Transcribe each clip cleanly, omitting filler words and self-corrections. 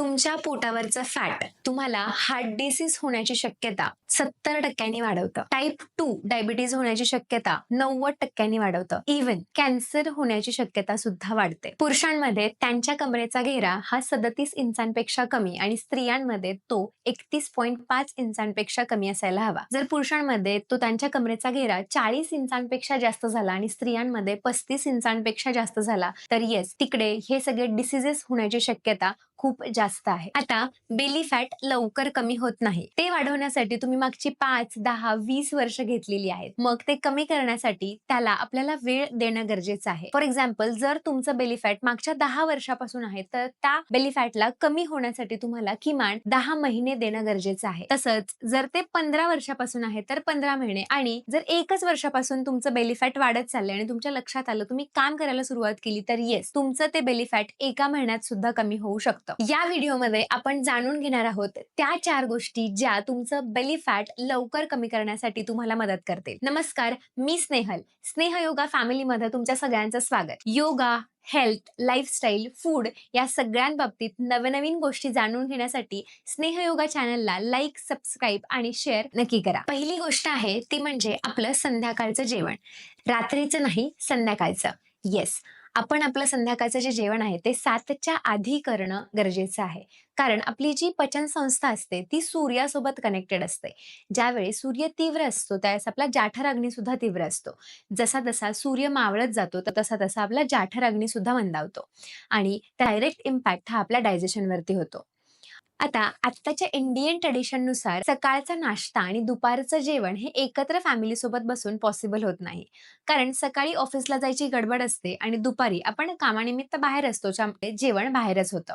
तुमच्या पोटावरचं फॅट तुम्हाला heart disease होण्याची शक्यता 70% वाढवतं. टाइप 2 डायबिटीज होण्याची शक्यता 90% वाढवतं. इव्हन कॅन्सर होण्याची शक्यता सुद्धा वाढते. पुरुषांमध्ये त्यांच्या कमरेचा घेरा हा 37 इंचांपेक्षा कमी आणि स्त्रियांमध्ये तो 31.5 इंचांपेक्षा कमी असायला हवा. जर पुरुषांमध्ये तो त्यांच्या कमरेचा घेरा 40 इंचांपेक्षा जास्त झाला आणि स्त्रियांमध्ये 35 इंचांपेक्षा जास्त झाला तर येस, तिकडे हे सगळे डिसीजेस होण्याची शक्यता खूप जास्त आहे. आता बेली फॅट लवकर कमी होत नाही. ते वाढवण्यासाठी तुम्ही मागची 5, 10, 20 वर्ष घेतलेली आहेत. मग ते कमी करण्यासाठी त्याला आपल्याला वेळ देणं गरजेचं आहे. फॉर एक्झाम्पल, जर तुमचं बेली फॅट मागच्या 10 वर्षापासून आहे तर त्या बेली फॅटला कमी होण्यासाठी तुम्हाला किमान 10 महिने देणं गरजेचं आहे. तसंच जर ते 15 वर्षापासून आहे तर 15 महिने आणि जर 1च वर्षापासून तुमचं बेली फॅट वाढत चाललंय आणि तुमच्या लक्षात आलं, तुम्ही काम करायला सुरुवात केली तर येस, तुमचं ते बेली फॅट 1 महिन्यात सुद्धा कमी होऊ शकतं. या व्हिडिओमध्ये आपण जाणून घेणार आहोत त्या 4 गोष्टी ज्या तुमचं बेली फॅट लवकर कमी करण्यासाठी तुम्हाला मदत करतील. नमस्कार, मी स्नेहल. स्नेह योगा फॅमिलीमध्ये तुमच्या सगळ्यांचं स्वागत. योगा, हेल्थ, लाईफस्टाईल, फूड या सगळ्यांबाबतीत नवनवीन गोष्टी जाणून घेण्यासाठी स्नेह योगा चॅनलला लाईक, सबस्क्राईब आणि शेअर नक्की करा. पहिली गोष्ट आहे ती म्हणजे आपलं संध्याकाळचं जेवण. रात्रीचं नाही, संध्याकाळचं. येस, आपण आपलं संध्याकाळचं जे जेवण आहे ते 7च्या आधी करणं गरजेचं आहे. कारण आपली जी पचन संस्था असते ती सूर्यासोबत कनेक्टेड असते. ज्यावेळी सूर्य तीव्र असतो त्यावेळेस आपला जाठर अग्नी सुद्धा तीव्र असतो. जसा जसा सूर्य मावळत जातो तर तसा तसा आपला जाठर अग्नी सुद्धा मंदावतो आणि डायरेक्ट इम्पॅक्ट हा आपल्या डायजेशनवरती होतो. आता आत्ताच्या इंडियन ट्रेडिशननुसार सकाळचा नाश्ता आणि दुपारचं जेवण हे एकत्र फॅमिली सोबत बसून पॉसिबल होत नाही. कारण सकाळी ऑफिसला जायची गडबड असते आणि दुपारी आपण कामानिमित्त बाहेर असतो, त्यामुळे जेवण बाहेरच होतं.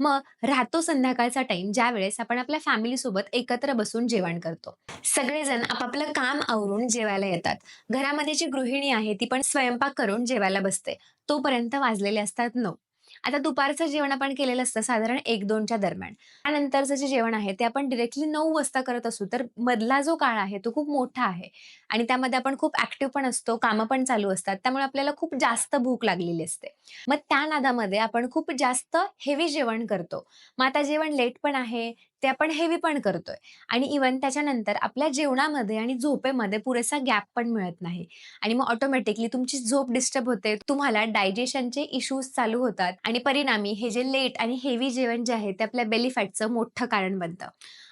मग राहतो संध्याकाळचा टाइम, ज्या वेळेस आपण आपल्या फॅमिली सोबत एकत्र बसून जेवण करतो. सगळेजण आपापलं काम आवरून जेवायला येतात. घरामध्ये जी गृहिणी आहे ती पण स्वयंपाक करून जेवायला बसते. तोपर्यंत वाजलेले असतात 9. आता दुपारचं जेवण आपण केलेलं असतं साधारण 1-2च्या दरम्यान. त्यानंतरचं जे जेवण आहे ते आपण डायरेक्टली 9 वाजता करत असू, तर मधला जो काळ आहे तो खूप मोठा आहे आणि त्यामध्ये आपण खूप ऍक्टिव्ह पण असतो, कामं पण चालू असतात. त्यामुळे आपल्याला खूप जास्त भूक लागलेली असते. मग त्या नादामध्ये आपण खूप जास्त हेवी जेवण करतो. मग आता जेवण लेट पण आहे, ते आपण हेवी पण करतोय आणि इव्हन त्याच्यानंतर आपल्या जेवणामध्ये आणि झोपेमध्ये पुरेसा गॅप पण मिळत नाही आणि मग ऑटोमॅटिकली तुमची झोप डिस्टर्ब होते. तुम्हाला डायजेशनचे इश्यूज चालू होतात आणि परिणामी हे जे लेट आणि हेवी जेवण जे आहे ते आपल्या बेली फॅटचं मोठं कारण बनतं.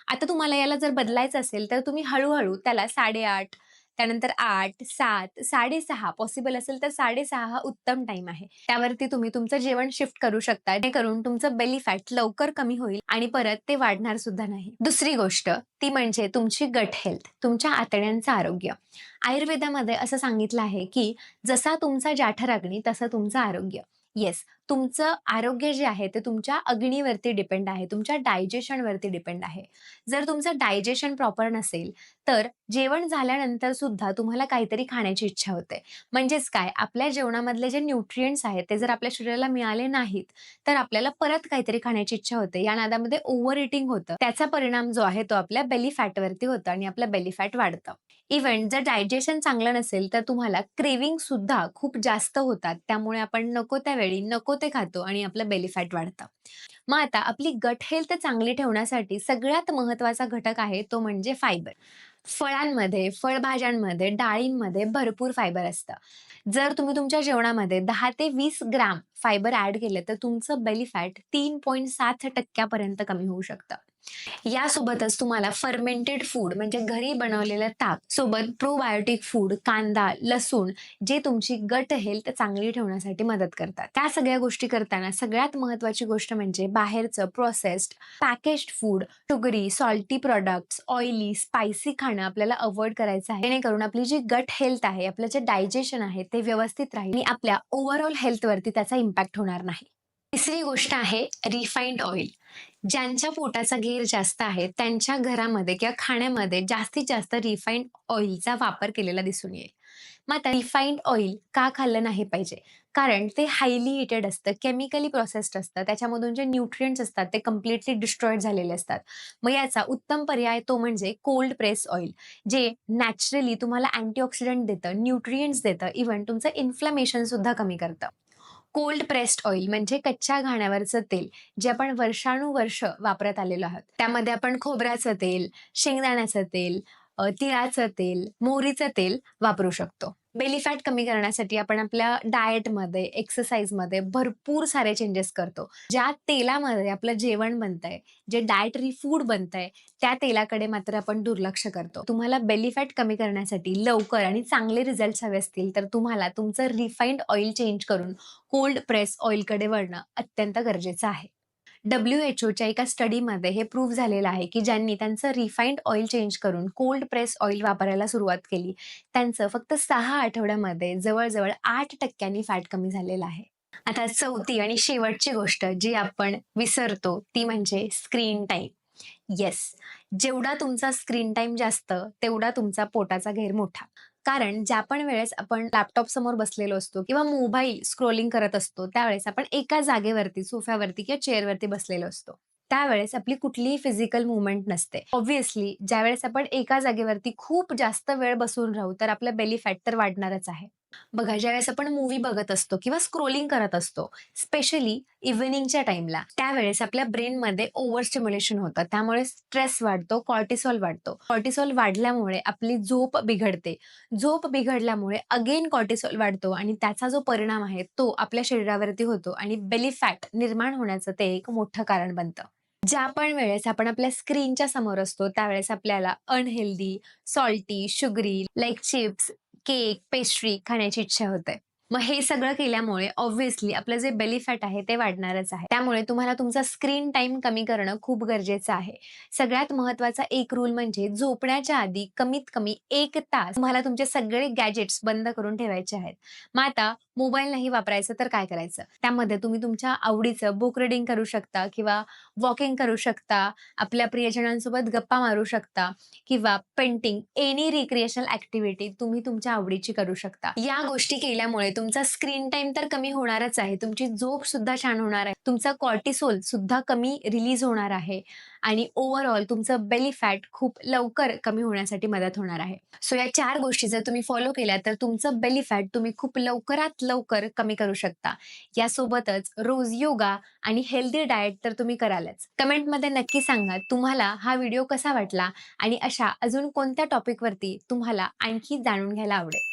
आता तुम्हाला याला जर बदलायचं असेल तर तुम्ही हळू त्याला 8:30, त्यानंतर 8, 7, 6:30 पॉसिबल असेल तर 6:30 हा उत्तम टाइम आहे. त्यावरती तुम्ही तुमचं जेवण शिफ्ट करू शकता, जेणेकरून तुमचं बेली फॅट लवकर कमी होईल आणि परत ते वाढणार सुद्धा नाही. दुसरी गोष्ट ती म्हणजे तुमची गट हेल्थ, तुमच्या आतड्यांचं आरोग्य. आयुर्वेदामध्ये असं सांगितलं आहे की जसा तुमचा जाठर अग्नी तसं तुमचं आरोग्य. येस, तुमचं आरोग्य जे आहे ते तुमच्या अग्नीवरती डिपेंड आहे, तुमच्या डायजेशनवरती डिपेंड आहे. जर तुमचं डायजेशन प्रॉपर नसेल तर जेवण झाल्यानंतर सुद्धा तुम्हाला काहीतरी खाण्याची इच्छा होते. म्हणजेच काय, आपल्या जेवणामधले जे न्यूट्रिएंट्स आहेत ते जर आपल्या शरीराला मिळाले नाहीत तर आपल्याला परत काहीतरी खाण्याची इच्छा होते. या नादामध्ये ओव्हर इटिंग होतं. त्याचा परिणाम जो आहे तो आपल्या बेली फॅटवरती होतो आणि आपलं बेली फॅट वाढतं. इव्हन जर डायजेशन चांगलं नसेल तर तुम्हाला क्रेविंग सुद्धा खूप जास्त होतात. त्यामुळे आपण नको त्यावेळी नको ते खातो आणि आपलं बेली फॅट वाढतं. मग आता आपली गट हेल्थ चांगली ठेवण्यासाठी सगळ्यात महत्त्वाचा घटक आहे तो म्हणजे फायबर. फळांमध्ये, फळभाज्यांमध्ये, डाळींमध्ये भरपूर फायबर असतं. जर तुम्ही तुमच्या जेवणामध्ये 10 ते 20 ग्राम फायबर ॲड केलं तर तुमचं बेली फॅट 3.7% पर्यंत कमी होऊ शकतं. यासोबतच तुम्हाला फर्मेंटेड फूड म्हणजे घरी बनवलेलं ताक सोबत प्रोबायोटिक फूड, कांदा, लसूण जे तुमची गट हेल्थ चांगली ठेवण्यासाठी मदत करतात. त्या सगळ्या गोष्टी करताना सगळ्यात महत्त्वाची गोष्ट म्हणजे बाहेरचं processed, packaged food, sugary, salty products, oily, spicy खाणं आपल्याला अव्हॉइड करायचं आहे. जेणेकरून आपली जी गट हेल्थ आहे, आपलं जे डायजेशन आहे ते व्यवस्थित राहील आणि आपल्या ओव्हरऑल हेल्थवरती त्याचा इम्पॅक्ट होणार नाही. तिसरी गोष्ट आहे रिफाइंड ऑइल. ज्यांच्या पोटाचा घेर जास्त आहे त्यांच्या घरामध्ये किंवा खाण्यामध्ये जास्तीत जास्त रिफाइंड ऑइलचा वापर केलेला दिसून येईल. मग आता रिफाइंड ऑइल का खाल्लं नाही पाहिजे? कारण ते हायली हिटेड असतं, केमिकली प्रोसेस्ड असतं. त्याच्यामधून जे न्यूट्रिएंट्स असतात ते कम्प्लिटली डिस्ट्रॉईड झालेले असतात. मग याचा उत्तम पर्याय तो म्हणजे कोल्ड प्रेस ऑइल, जे नॅचरली तुम्हाला अँटीऑक्सिडंट देतं, न्यूट्रिएंट्स देतं, इव्हन तुमचं इन्फ्लमेशन सुद्धा कमी करतं. कोल्ड प्रेस्ड ऑइल म्हणजे कच्च्या घाण्यावरचं तेल, जे आपण वर्षानुवर्ष वापरत आलेलो आहोत. त्यामध्ये आपण खोबऱ्याचं तेल, शेंगदाण्याचं तेल, तिळाचं तेल, मोहरीचं तेल वापरू शकतो. बेली फॅट कमी करण्यासाठी आपण आपल्या डाएटमध्ये, एक्सरसाइजमध्ये भरपूर सारे चेंजेस करतो. ज्या तेलामध्ये आपलं जेवण बनतंय, जे डाएटरी फूड बनतंय, त्या तेलाकडे मात्र आपण दुर्लक्ष करतो. तुम्हाला बेली फॅट कमी करण्यासाठी लवकर आणि चांगले रिझल्ट्स हवे असतील, तर तुम्हाला तुमचं रिफाइंड ऑइल चेंज करून कोल्ड प्रेस ऑइलकडे वळणं अत्यंत गरजेचं आहे. WHOच्या एका स्टडीमध्ये हे प्रूव्ह झालेलं आहे, की ज्यांनी त्यांचं रिफाइंड ऑइल चेंज करून कोल्ड प्रेस ऑइल वापरायला सुरुवात केली, त्यांचं फक्त 6 आठवड्यामध्ये जवळ-जवळ 8% फॅट कमी झालेलं आहे. आता चौथी आणि शेवटची गोष्ट जी आपण विसरतो, ती म्हणजे स्क्रीन टाईम. येस, जेवढा तुमचा स्क्रीन टाईम जास्त, तेवढा तुमचा पोटाचा घेर मोठा. कारण ज्या पण वेळेस आपण लॅपटॉप समोर बसलेलो असतो किंवा मोबाईल स्क्रोलिंग करत असतो, त्यावेळेस आपण एका जागेवरती, सोफ्यावरती किंवा चेअरवरती बसलेलो असतो. त्यावेळेस आपली कुठलीही फिजिकल मूव्हमेंट नसते. ऑब्व्हियसली ज्यावेळेस आपण एका जागेवरती खूप जास्त वेळ बसून राहू, तर आपलं बेली फॅट तर वाढणारच आहे. बघा, ज्यावेळेस आपण मूव्ही बघत असतो किंवा स्क्रोलिंग करत असतो, स्पेशली इव्हनिंगच्या टाईमला, त्यावेळेस आपल्या ब्रेनमध्ये ओव्हर स्टिम्युलेशन होतं. त्यामुळे स्ट्रेस वाढतो, कॉर्टिसॉल वाढतो. कॉर्टिसॉल वाढल्यामुळे आपली झोप बिघडते. झोप बिघडल्यामुळे अगेन कॉर्टिसॉल वाढतो आणि त्याचा जो परिणाम आहे, तो आपल्या शरीरावरती होतो आणि बेली फॅट निर्माण होण्याचं ते एक मोठं कारण बनतं. ज्या पण वेळेस आपण आपल्या स्क्रीनच्या समोर असतो, त्यावेळेस आपल्याला unhealthy, salty, sugary like chips, cake, pastry खाण्याची इच्छा होते. मग हे सगळं केल्यामुळे ऑब्व्हियसली आपलं जे बेली फॅट आहे ते वाढणारच आहे. त्यामुळे तुम्हाला तुमचा स्क्रीन टाईम कमी करणं खूप गरजेचं आहे. सगळ्यात महत्त्वाचा एक रूल म्हणजे झोपण्याच्या आधी कमीत कमी 1 तास तुम्हाला तुमचे सगळे गॅजेट्स बंद करून ठेवायचे आहेत. मग आता मोबाईल नाही वापरायचं तर काय करायचं? त्यामध्ये तुम्ही तुमच्या आवडीचं बुक रीडिंग करू शकता किंवा वॉकिंग करू शकता, आपल्या प्रियजनांसोबत गप्पा मारू शकता किंवा पेंटिंग, एनी रिक्रिएशनल ॲक्टिव्हिटी तुम्ही तुमच्या आवडीची करू शकता. या गोष्टी केल्यामुळे तुमचा स्क्रीन टाईम तर कमी होणारच आहे, तुमची झोप सुद्धा छान होणार आहे, तुमचा कॉर्टिसोल सुद्धा कमी रिलीज होणार आहे आणि ओव्हरऑल तुमचं बेली फॅट खूप लवकर कमी होण्यासाठी मदत होणार आहे. सो या 4 गोष्टी जर तुम्ही फॉलो केल्या, तर तुमचं बेली फॅट तुम्ही खूप लवकरात लवकर कमी करू शकता. यासोबतच रोज योगा आणि हेल्दी डाएट तर तुम्ही करालच. कमेंटमध्ये नक्की सांगा तुम्हाला हा व्हिडिओ कसा वाटला आणि अशा अजून कोणत्या टॉपिकवरती तुम्हाला आणखी जाणून घ्यायला आवडेल.